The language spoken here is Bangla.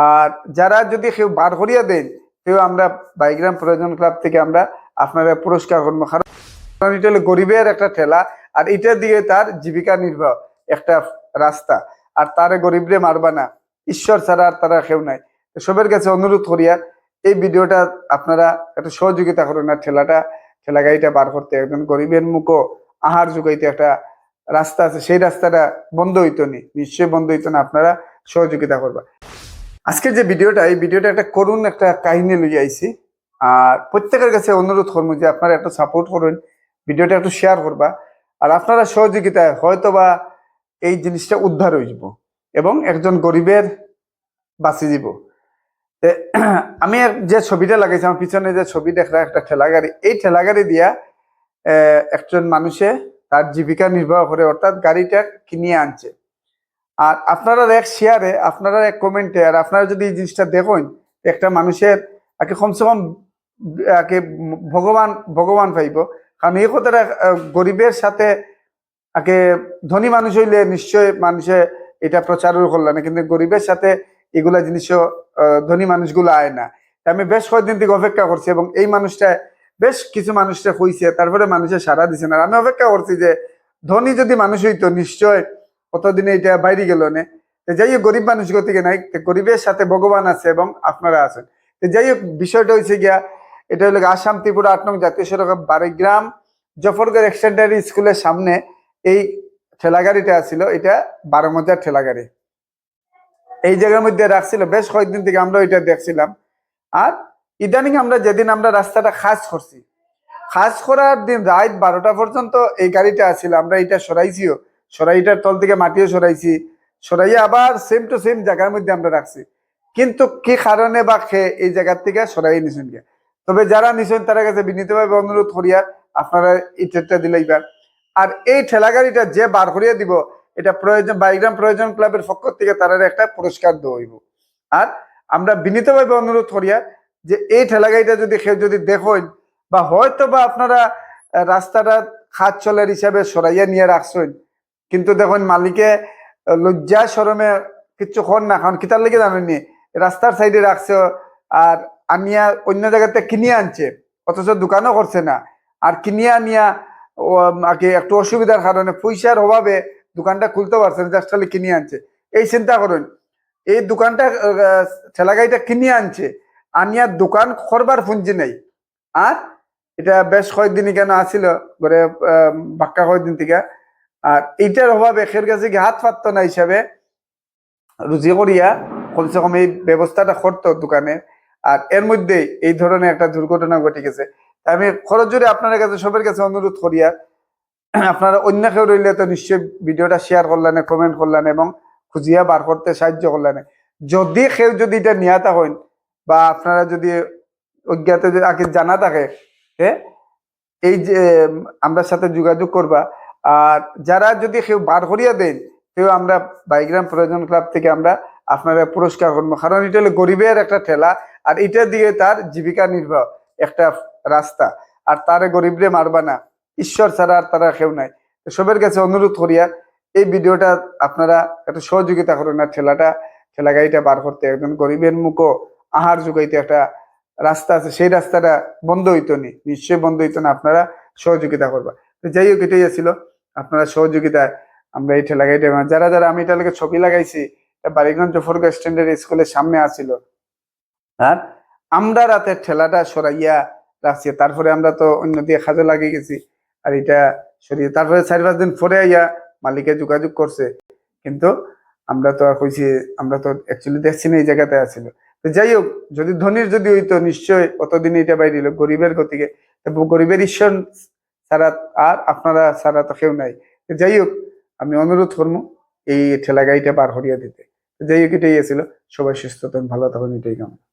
আর যারা যদি কেউ বার করিয়া দেন কেউ আমরা বাইগ্রাম প্রয়োজন ক্লাব থেকে আমরা আপনারা পুরস্কার করবো, কারণ এটা হলো গরিবের একটা ঠেলা আর এটা দিয়ে তার জীবিকা নির্বাহ একটা রাস্তা। আর তারে গরিবরে মারবা না, ঈশ্বর ছাড়া আর তারা কেউ নাই। সবের কাছে অনুরোধ করিয়া এই ভিডিওটা আপনারা একটু সহযোগিতা করুন, আর ঠেলা গাড়িটা বার করতে, একজন গরিবের মুখো আহার যোগাইতে একটা রাস্তা আছে, সেই রাস্তাটা বন্ধ হইতো নি, নিশ্চয়ই বন্ধ হইতো না, আপনারা সহযোগিতা করবা। আজকে যে ভিডিওটা, এই ভিডিওটা একটা করুন একটা কাহিনী লইয়া আইছি। আর প্রত্যেকের কাছে অনুরোধ করবো যে আপনারা একটু সাপোর্ট করুন, ভিডিওটা একটু শেয়ার করবা, আর আপনারা সহযোগিতায় হয়তো বা এই জিনিসটা উদ্ধার হয়ে যাব এবং একজন গরিবের বাঁচি যাব। আমি যে ছবিটা লাগাইছি, আমার পিছনে যে ছবি দেখা একটা ঠেলা গাড়ি, এই ঠেলা গাড়ি দিয়া একজন মানুষে তার জীবিকা নির্বাহ করে, অর্থাৎ গাড়িটা কিনিয়ে আনছে। আর আপনারা এক শেয়ারে, আপনারা এক কমেন্টে, আর আপনারা যদি এই জিনিসটা দেখেন একটা মানুষের আগে কমসে কম আগে ভগবান ভগবান পাইব। কারণ এই কথাটা গরিবের সাথে আগে ধনী মানুষ হইলে নিশ্চয় মানুষে এটা প্রচারও করলো না, কিন্তু গরিবের সাথে এগুলা জিনিসও ধনী মানুষগুলো আয় না। আমি বেশ কয়েকদিন থেকে অপেক্ষা করছি এবং এই মানুষটা বেশ কিছু মানুষটা হইছে, তারপরে মানুষের সারা দিছে না। আমি অপেক্ষা করছি যে ধনী যদি মানুষ হইতো নিশ্চয় কতদিনে এটা বাইরে গেল না। যাই হোক, গরিব মানুষ থেকে নাই, গরিবের সাথে ভগবান আছে এবং আপনারা আছেন। যাই হোক, বিষয়টা হয়েছে গিয়া, এটা হলো আসাম ত্রিপুরা ৮ নং জাতীয় সড়ক বারিগ্রাম জফরগড় এক্সটেন্ডারি স্কুলের সামনে এই ঠেলা গাড়িটা ছিল। এটা 12 মজার ঠেলা গাড়ি এই জায়গার মধ্যে রাখছিল, বেশ কয়েকদিন থেকে আমরা এটা দেখছিলাম। আর ইদানিং আমরা যেদিন আমরা রাস্তাটা খাস করছি, খাস করার দিন রাত 12টা পর্যন্ত এই গাড়িটা আসছিল। আমরা এটা সরাইছিও, সরাইটার তল থেকে মাটিও সরাইছি, সরাইয়া আবার সেম টু সেম জায়গার মধ্যে আমরা রাখছি। কিন্তু কি কারণে বা এই জায়গার থেকে সরাই নিছেন গিয়া। তবে যারা নিছেন তার কাছে বিনীতভাবে অনুরোধ করিয়া আপনারা এই ঠেটটা দিলেইবার। আর এই ঠেলা গাড়িটা যে বার করিয়া দিব, এটা প্রয়োজন বাইগ্রাম প্রয়োজন ক্লাবের পক্ষ থেকে তারা একটা পুরস্কার দেওয়া হইব। আর আমরা বিনীতভাবে অনুরোধ করিয়া যে এই ঠেলা গাড়িটা যদি কেউ যদি দেখেন, বা হয়তো বা আপনারা রাস্তাটা খাত চলের হিসাবে সরাইয়া নিয়ে রাখছেন, কিন্তু দেখুন মালিকে লজ্জা শরমে কিচ্ছু কর না, কারণ কিতার লেগে জানেননি রাস্তার সাইডে রাখছে আর আনিয়া অন্য জায়গাতে কিনিয়ে আনছে, অথচ দোকানও করছে না। আর কিনিয়া আনিয়া আগে একটু অসুবিধার কারণে পয়সার অভাবে দোকানটা খুলতে পারছে না, জাস্ট খালি কিনিয়ে আনছে। এই চিন্তা করুন, এই দোকানটা ঠেলা গাড়িটা কিনিয়ে আনছে, আনিয়া দোকান করবার পুঁজি নেই। আর এটা বেশ কয়েকদিনই কেন আসিল ঘরে, বাক্কা কয়েকদিন থেকে। আর এইটার অভাবে এর কাছে কি হাত পাতত না হিসাবে রুজি করিয়া কমসে কম এই ব্যবস্থাটা করতো দোকানে। আর এর মধ্যে এই ধরনের একটা দুর্ঘটনা ঘটে গেছে। আমি খরচ জুড়ে আপনার কাছে সবার কাছে অনুরোধ করিয়া, আপনারা অন্য কেউ রইলে তো নিশ্চয়ই ভিডিওটা শেয়ার করলেন, কমেন্ট করলেন এবং খুঁজিয়া বার করতে সাহায্য করলেন। যদি কেউ যদি এটা নিয়ে থাকেন বা আপনারা যদি অজ্ঞাত আগে জানা থাকে, এই যে আমরা সাথে যোগাযোগ করবা। আর যারা যদি কেউ বার করিয়া দেন কেউ আমরা বাইগ্রাম প্রয়োজন ক্লাব থেকে আমরা আপনারা পুরস্কার করবো, কারণ এটা হলো গরিবের একটা ঠেলা আর এটা দিয়ে তার জীবিকা নির্বাহ একটা রাস্তা। আর তারে গরিবরে মারবা না, ঈশ্বর ছাড়া আর তারা কেউ নাই। সবের কাছে অনুরোধ করিয়া এই ভিডিওটা আপনারা একটু সহযোগিতা করুন, আর ঠেলা গাড়িটা বার করতে, একজন গরিবের মুখো আহার যোগাইতে একটা রাস্তা আছে, সেই রাস্তাটা বন্ধ হইতো নি, নিশ্চয়ই বন্ধ হইতো না, আপনারা সহযোগিতা করবা। তো যাই হোক, এটাই ছিল আপনারা সহযোগিতায় আমরা এই ঠেলা গাড়িটা, যারা যারা আমি এটা লাগে ছবি লাগাইছি, বারিগঞ্জ জফরগড় স্ট্যান্ডার্ড স্কুলের সামনে আসছিল। আর আমরা রাতে ঠেলাটা সরাইয়া রাখছি, তারপরে আমরা তো অন্য দিয়ে কাজে লাগিয়ে গেছি। আর এটা সরিয়ে তারপরে 4-5 দিন পরে আইয়া মালিকে যোগাযোগ করছে, কিন্তু আমরা তো আর কইছি, আমরা তো অ্যাকচুয়ালি দেখছি না এই জায়গাতে আসছিল। তো যাই হোক, যদি ধনীর যদি হইতো নিশ্চয় অতদিনে এটা বাইরে এলো, গরিবের গতিকে গরিবের ঈশ্বর ছাড়া আর আপনারা ছাড়া তো কেউ নাই। যাই হোক, আমি অনুরোধ করবো এই ঠেলা গাড়িটা বার করিয়া দিতে। যাই হোক, এটাই ছিল। সবাই সুস্থ থাকুন, ভালো থাকুন, এটাই কামনা।